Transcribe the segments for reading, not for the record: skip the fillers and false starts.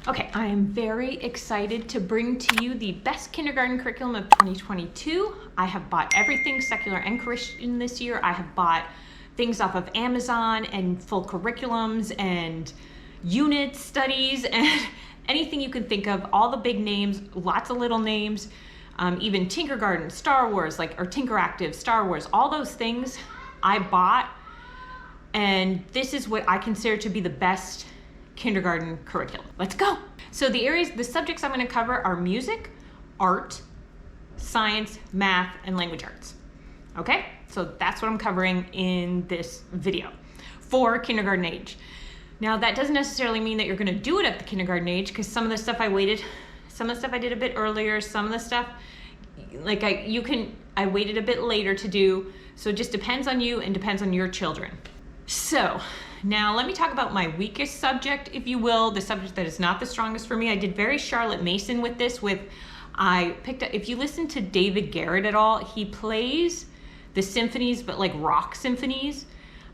Okay, I am very excited to bring to you the best kindergarten curriculum of 2022. I have bought everything secular and Christian this year. I have bought things off of Amazon and full curriculums and unit studies and anything you can think of, all the big names, lots of little names, even Tinkergarten, Star Wars, or Tinkeractive, Star Wars, all those things I bought. And this is what I consider to be the best kindergarten curriculum. Let's go. So the subjects I'm going to cover are music, art, science, math, and language arts. Okay, so that's what I'm covering in this video for kindergarten age. Now that doesn't necessarily mean that you're going to do it at the kindergarten age, because some of the stuff I did a bit earlier, some of the stuff I waited a bit later to do. So it just depends on you and depends on your children. So now let me talk about my weakest subject, if you will, the subject that is not the strongest for me. I did very Charlotte Mason with this. If you listen to David Garrett at all, he plays the symphonies, but like rock symphonies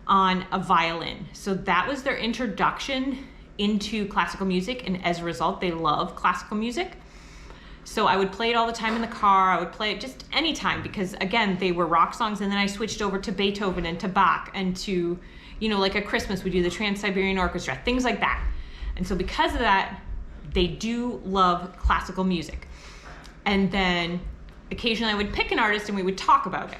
on a violin. So that was their introduction into classical music, and as a result, they love classical music. So I would play it all the time in the car. I would play it just anytime because, again, they were rock songs, and then I switched over to Beethoven and to Bach and to, like at Christmas, we do the Trans-Siberian Orchestra, things like that. And so because of that, they do love classical music. And then occasionally I would pick an artist and we would talk about it.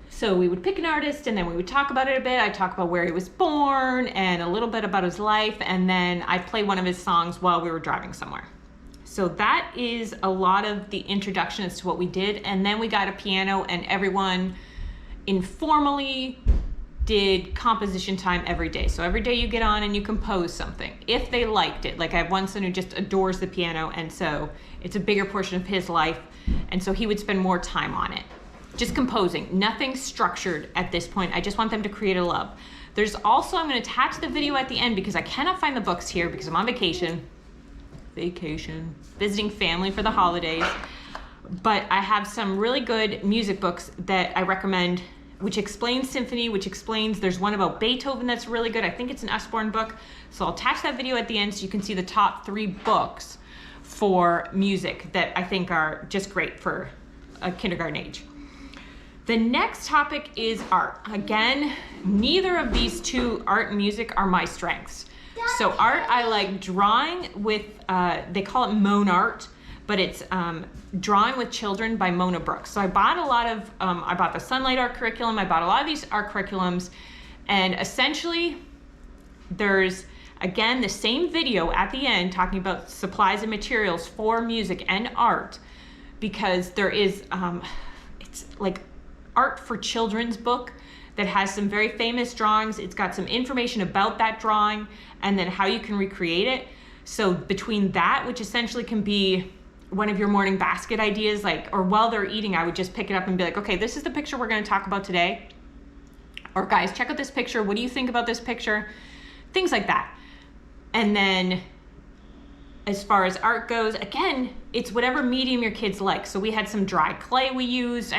So we would pick an artist and then we would talk about it a bit. I'd talk about where he was born and a little bit about his life, and then I'd play one of his songs while we were driving somewhere. So that is a lot of the introduction as to what we did. And then we got a piano and everyone informally did composition time every day. So every day you get on and you compose something, if they liked it. Like I have one son who just adores the piano, and so it's a bigger portion of his life. And so he would spend more time on it. Just composing, nothing structured at this point. I just want them to create a love. There's also, I'm gonna attach the video at the end because I cannot find the books here because I'm on vacation, visiting family for the holidays. But I have some really good music books that I recommend, which explains symphony, there's one about Beethoven that's really good. I think it's an Usborne book. So I'll attach that video at the end so you can see the top 3 books for music that I think are just great for a kindergarten age. The next topic is art. Again, neither of these two, art and music, are my strengths. So art, I like drawing with, they call it Mon Art, but it's Drawing with Children by Mona Brooks. So I bought I bought the Sunlight Art curriculum, I bought a lot of these art curriculums, and essentially there's, again, the same video at the end talking about supplies and materials for music and art, because there is, it's like Art for Children's book that has some very famous drawings. It's got some information about that drawing and then how you can recreate it. So between that, which essentially can be one of your morning basket ideas, or while they're eating, I would just pick it up and be like, okay, this is the picture we're going to talk about today. Or guys, check out this picture. What do you think about this picture? Things like that. And then as far as art goes, again, it's whatever medium your kids like. So we had some dry clay we used.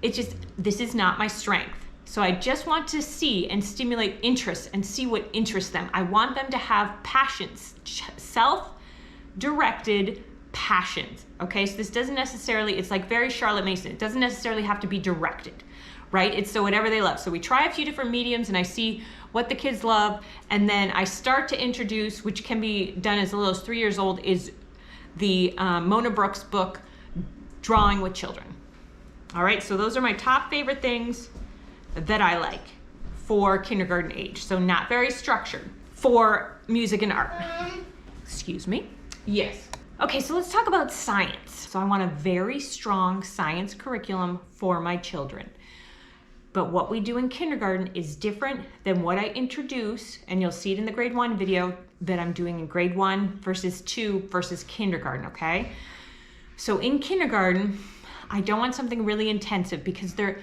This is not my strength. So I just want to see and stimulate interest and see what interests them. I want them to have passions, self-directed passions, okay? So this doesn't necessarily, it's like very Charlotte Mason. It doesn't necessarily have to be directed, right? It's so whatever they love. So we try a few different mediums and I see what the kids love, and then I start to introduce, which can be done as little as 3 years old, is the Mona Brooks book, Drawing with Children. All right, so those are my top favorite things that I like for kindergarten age. So not very structured for music and art. Excuse me. Yes. Okay, so let's talk about science. So I want a very strong science curriculum for my children. But what we do in kindergarten is different than what I introduce, and you'll see it in the grade 1 video that I'm doing in grade 1 versus 2 versus kindergarten, okay? So in kindergarten, I don't want something really intensive because they're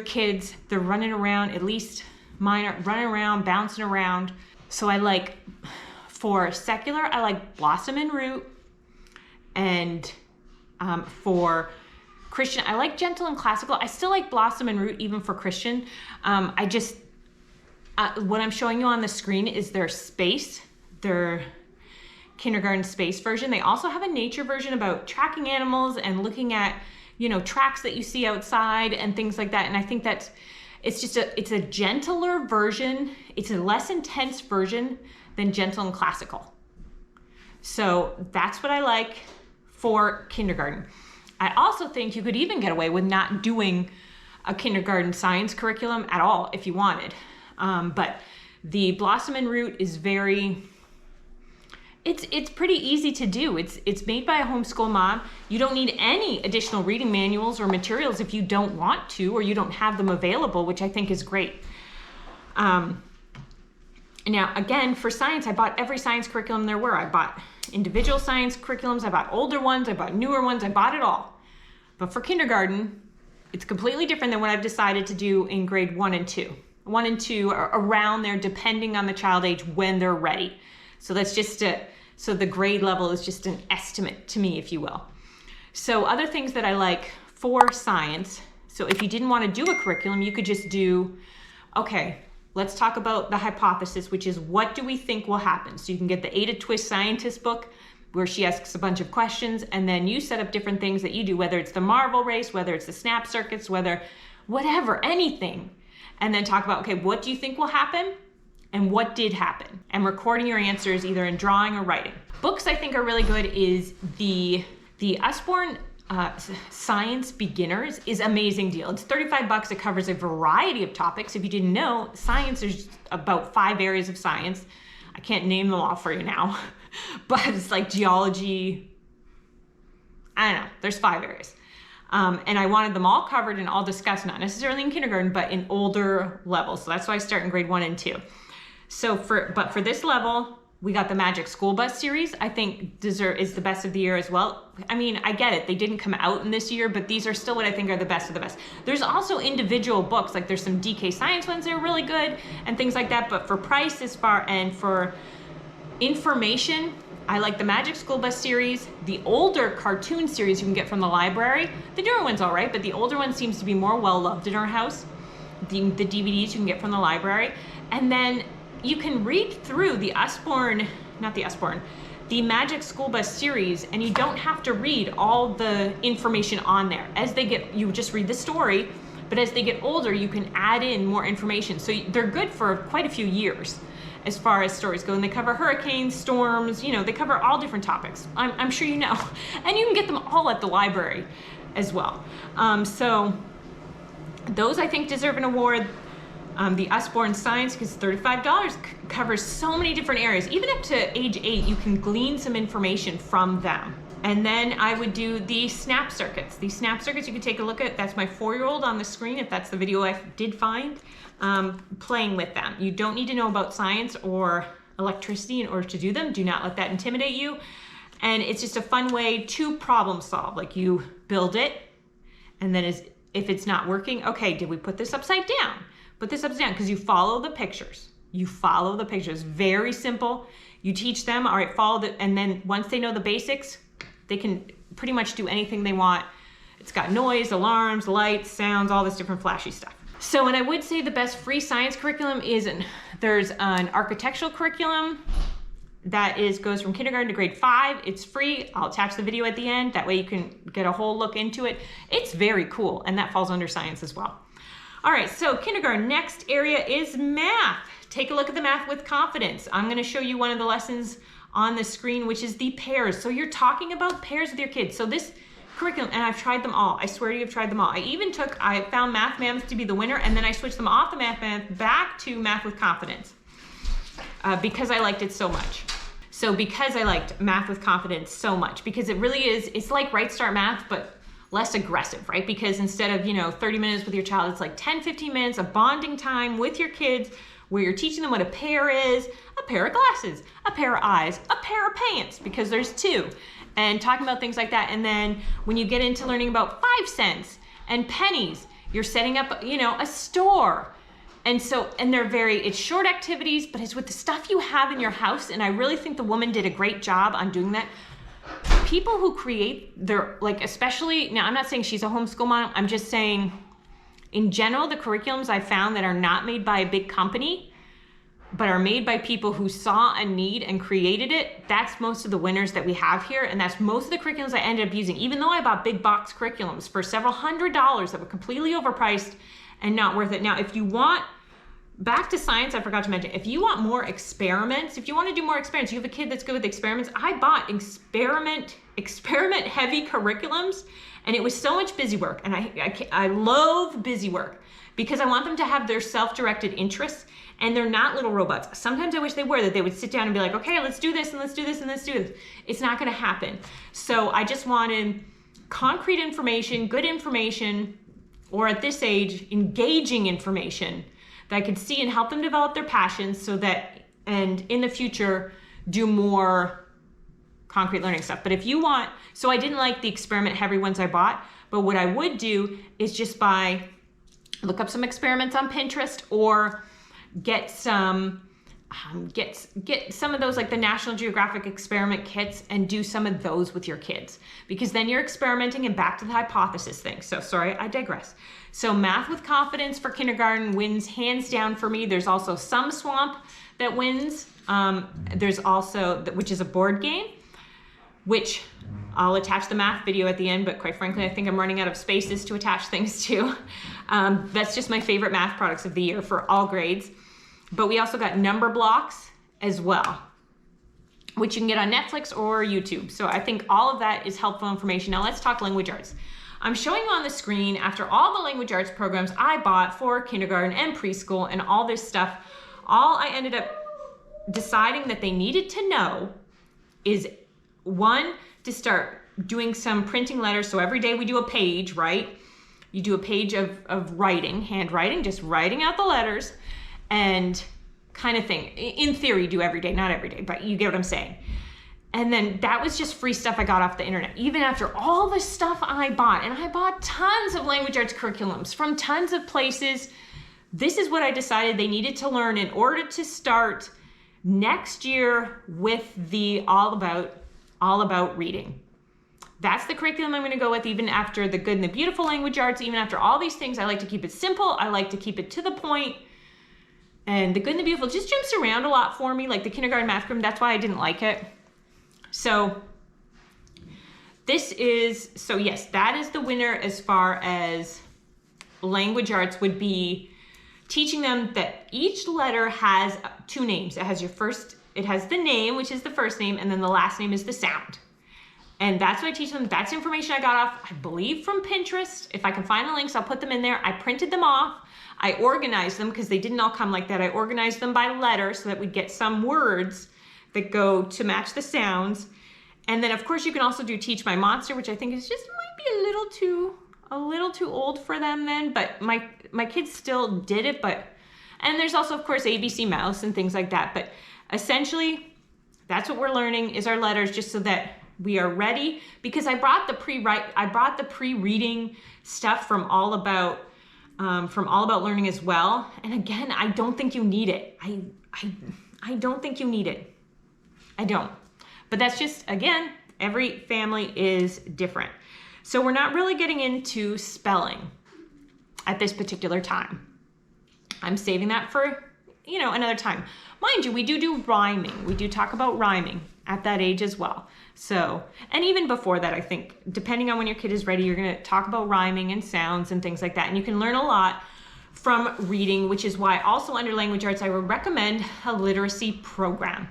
kids, they're running around, at least mine are running around, bouncing around. So for secular, I like Blossom and Root, and for Christian, I like Gentle and Classical. I still like Blossom and Root even for Christian. What I'm showing you on the screen is their space, their kindergarten space version. They also have a nature version about tracking animals and looking at, you know, tracks that you see outside and things like that. And I think that it's a gentler version. It's a less intense version than Gentle and Classical. So that's what I like for kindergarten. I also think you could even get away with not doing a kindergarten science curriculum at all if you wanted. But the Blossom and Root is it's pretty easy to do. It's made by a homeschool mom. You don't need any additional reading manuals or materials if you don't want to, or you don't have them available, which I think is great. Now, again, for science, I bought every science curriculum there were. I bought individual science curriculums, I bought older ones, I bought newer ones, I bought it all. But for kindergarten, it's completely different than what I've decided to do in grade 1 and 2. 1 and 2 are around there depending on the child age when they're ready. So that's just so the grade level is just an estimate to me, if you will. So other things that I like for science, so if you didn't want to do a curriculum, you could just do, okay, let's talk about the hypothesis, which is what do we think will happen? So you can get the Ada Twist Scientist book where she asks a bunch of questions, and then you set up different things that you do, whether it's the Marvel race, whether it's the snap circuits, whatever, anything. And then talk about, okay, what do you think will happen? And what did happen? And recording your answers either in drawing or writing. Books I think are really good is the Usborne Science Beginners is an amazing deal. It's $35. It covers a variety of topics. If you didn't know, science is about 5 areas of science. I can't name them all for you now, but it's like geology. I don't know, there's 5 areas. And I wanted them all covered and all discussed, not necessarily in kindergarten, but in older levels. So that's why I start in grade 1 and 2. So for this level, we got the Magic School Bus series. I think is the best of the year as well. I mean, I get it. They didn't come out in this year, but these are still what I think are the best of the best. There's also individual books, like there's some DK Science ones that are really good and things like that. But for price and for information, I like the Magic School Bus series, the older cartoon series you can get from the library. The newer one's all right, but the older one seems to be more well-loved in our house. The DVDs you can get from the library. And then you can read through the Magic School Bus series, and you don't have to read all the information on there. You just read the story, but as they get older, you can add in more information. So they're good for quite a few years as far as stories go, and they cover hurricanes, storms, they cover all different topics. I'm sure you know. And you can get them all at the library as well. So those I think deserve an award. The Usborne Science, because $35 covers so many different areas. Even up to age 8, you can glean some information from them. And then I would do the snap circuits. These snap circuits you can take a look at. That's my 4-year-old on the screen, if that's the video I did find, playing with them. You don't need to know about science or electricity in order to do them. Do not let that intimidate you. And it's just a fun way to problem solve. Like you build it, and then if it's not working, okay, did we put this upside down? Put this upside down, because you follow the pictures. Very simple. You teach them, all right, and then once they know the basics, they can pretty much do anything they want. It's got noise, alarms, lights, sounds, all this different flashy stuff. So, and I would say the best free science curriculum there's an architectural curriculum that goes from kindergarten to grade 5. It's free. I'll attach the video at the end. That way you can get a whole look into it. It's very cool, and that falls under science as well. All right, so kindergarten, next area is math. Take a look at the Math with Confidence. I'm gonna show you one of the lessons on the screen, which is the pairs. So you're talking about pairs with your kids. So this curriculum, and I've tried them all. I swear to you, I've tried them all. I found Math Mammoth to be the winner, and then I switched them off the Math Mammoth back to Math with Confidence because I liked it so much. So because I liked Math with Confidence so much, because it really is, it's like Right Start Math, but less aggressive, right? Because instead of, 30 minutes with your child, it's like 10, 15 minutes of bonding time with your kids where you're teaching them what a pair is, a pair of glasses, a pair of eyes, a pair of pants, because there's 2, and talking about things like that. And then when you get into learning about 5 cents and pennies, you're setting up, a store. And it's short activities, but it's with the stuff you have in your house. And I really think the woman did a great job on doing that. People who create especially, now I'm not saying she's a homeschool mom, I'm just saying in general, the curriculums I found that are not made by a big company but are made by people who saw a need and created it, that's most of the winners that we have here. And that's most of the curriculums I ended up using, even though I bought big box curriculums for several $100s that were completely overpriced and not worth it. Now, if you want, back to science, I forgot to mention, if you want more experiments, if you want to do more experiments, you have a kid that's good with experiments, I bought experiment heavy curriculums, and it was so much busy work. And I loathe busy work because I want them to have their self-directed interests, and they're not little robots. Sometimes I wish they were, that they would sit down and be like, okay, let's do this and let's do this and let's do this. It's not gonna happen. So I just wanted concrete information, good information, or at this age, engaging information that I could see and help them develop their passions so that, and in the future, do more concrete learning stuff. But if you want, so I didn't like the experiment heavy ones I bought, but what I would do is just look up some experiments on Pinterest, or get some of those, like the National Geographic experiment kits, and do some of those with your kids, because then you're experimenting. And back to the hypothesis thing. So sorry, I digress. So Math with Confidence for kindergarten wins hands down for me. There's also Some Swamp that wins. There's also, which is a board game, which I'll attach the math video at the end, but quite frankly, I think I'm running out of spaces to attach things to. That's just my favorite math products of the year for all grades. But we also got Number Blocks as well, which you can get on Netflix or YouTube. So I think all of that is helpful information. Now let's talk language arts. I'm showing you on the screen, after all the language arts programs I bought for kindergarten and preschool and all this stuff, all I ended up deciding that they needed to know is, one, to start doing some printing letters. So every day we do a page, right? You do a page of writing, handwriting, just writing out the letters and kind of thing. In theory, do every day, not every day, but you get what I'm saying. And then that was just free stuff I got off the internet. Even after all the stuff I bought, and I bought tons of language arts curriculums from tons of places, this is what I decided they needed to learn in order to start next year with the all about reading. That's the curriculum I'm going to go with, even after the good and the beautiful language arts, even after all these things. I like to keep it simple. I like to keep it to the point. And the good and the beautiful just jumps around a lot for me, like the kindergarten math curriculum. That's why I didn't like it. So yes, that is the winner as far as language arts would be, teaching them that each letter has two names. It has it has the name, which is the first name, and then the last name is the sound. And that's what I teach them. That's information I got off, I believe, from Pinterest. If I can find the links, I'll put them in there. I printed them off. I organized them because they didn't all come like that. I organized them by letter so that we get some words that go to match the sounds. And then of course you can also do Teach My Monster, which I think is just might be a little too old for them then, but my kids still did it. And there's also of course ABC Mouse and things like that. But essentially that's what we're learning is our letters, just so that we are ready, because I brought the pre-reading stuff from All About Learning as well. And again, I don't think you need it. I don't think you need it. I don't. But that's just, again, every family is different. So we're not really getting into spelling at this particular time. I'm saving that for, another time. Mind you, we do rhyming. We do talk about rhyming at that age as well. So, and even before that, I think, depending on when your kid is ready, you're going to talk about rhyming and sounds and things like that. And you can learn a lot from reading, which is why also under language arts, I would recommend a literacy program.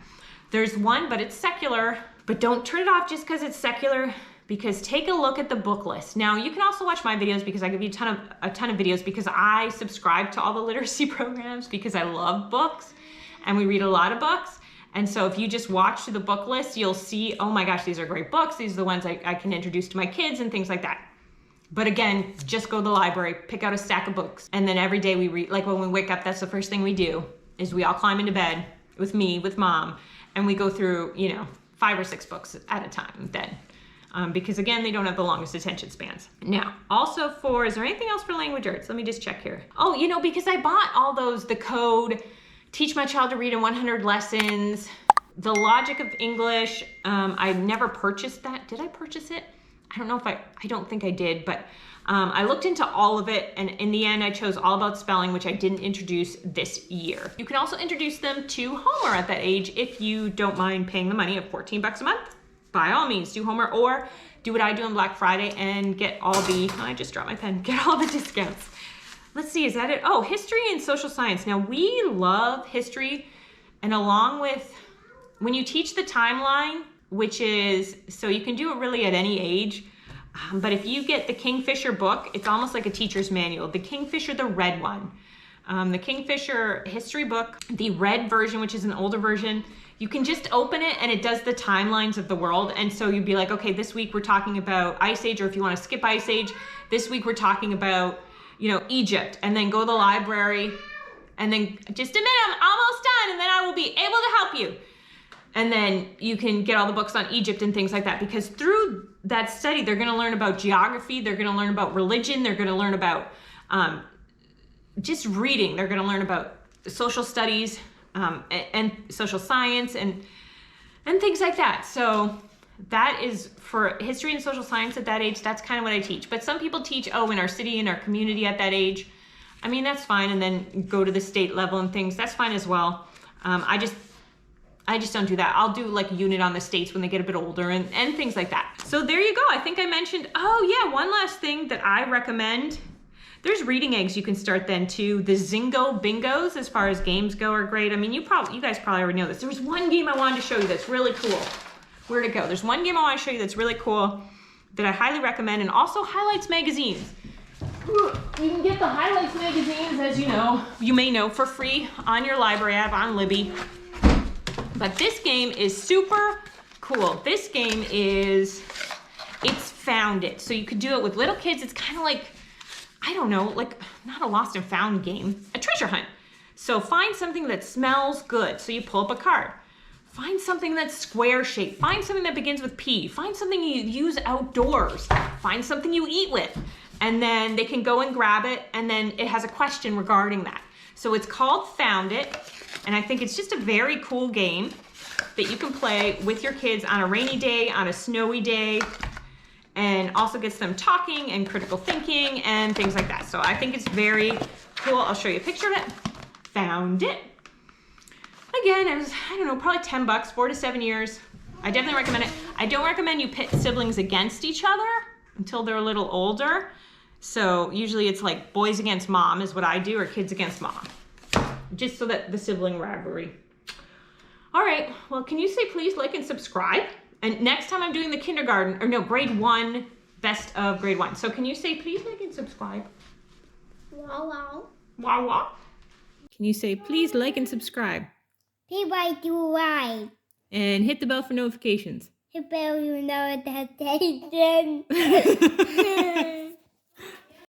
There's one, but it's secular, but don't turn it off just because it's secular, because take a look at the book list. Now, you can also watch my videos, because I give you a ton of videos, because I subscribe to all the literacy programs because I love books and we read a lot of books. And so if you just watch the book list, you'll see, oh my gosh, these are great books. These are the ones I can introduce to my kids and things like that. But again, just go to the library, pick out a stack of books. And then every day we read, like when we wake up, that's the first thing we do, is we all climb into bed with me, with mom, and we go through, 5 or 6 books at a time then. Because again, they don't have the longest attention spans. Now, also is there anything else for language arts? Let me just check here. Oh, because I bought all those, the code, Teach My Child to Read in 100 Lessons, The Logic of English. I never purchased that. Did I purchase it? I don't know if I don't think I did, but I looked into all of it, and in the end I chose All About Spelling, which I didn't introduce this year. You can also introduce them to Homer at that age if you don't mind paying the money of $14 a month. By all means, do Homer, or do what I do on Black Friday and get all the, I just dropped my pen, get all the discounts. Let's see, is that it? Oh, history and social science. Now, we love history, and along with, when you teach the timeline, which is, so you can do it really at any age, but if you get the Kingfisher book, it's almost like a teacher's manual. The Kingfisher, the red one. The Kingfisher history book, the red version, which is an older version, you can just open it and it does the timelines of the world. And so you'd be like, okay, this week we're talking about Ice Age, or if you want to skip Ice Age, this week we're talking about, you know, Egypt, and then go to the library, and then just a minute, I'm almost done, and then I will be able to help you. And then you can get all the books on Egypt and things like that, because through that study, they're going to learn about geography, they're going to learn about religion, they're going to learn about just reading, they're going to learn about social studies and social science and things like that. So that is for history and social science at that age. That's kind of what I teach. But some people teach, oh, in our city, in our community at that age. I mean, that's fine. And then go to the state level and things. That's fine as well. I just don't do that. I'll do like a unit on the states when they get a bit older and things like that. So there you go. I think I mentioned, oh yeah, one last thing that I recommend. There's reading eggs you can start then too. The Zingo Bingos, as far as games go, are great. I mean, you guys probably already know this. There was one game I wanted to show you that's really cool. Where'd it go? There's one game I want to show you that's really cool that I highly recommend, and also Highlights magazines. You can get the Highlights magazines, as you may know, for free on your library app on Libby. But this game is super cool. This game it's Found It. So you could do it with little kids. It's kind of like, I don't know, like not a lost and found game, a treasure hunt. So find something that smells good. So you pull up a card. Find something that's square shaped. Find something that begins with P. Find something you use outdoors. Find something you eat with. And then they can go and grab it, and then it has a question regarding that. So it's called Found It, and I think it's just a very cool game that you can play with your kids on a rainy day, on a snowy day, and also gets them talking and critical thinking and things like that. So I think it's very cool. I'll show you a picture of it. Found It. Again, it was, I don't know, probably $10, 4 to 7 years. I definitely recommend it. I don't recommend you pit siblings against each other until they're a little older. So usually it's like boys against mom is what I do, or kids against mom. Just so that the sibling rivalry. All right, well, can you say please like and subscribe? And next time I'm doing the kindergarten, or no, grade 1, best of grade 1. So can you say please like and subscribe? Wow, wow. Wow, wow. Can you say please like and subscribe? Please like do right. And hit the bell for notifications. Hit bell, you know, notification.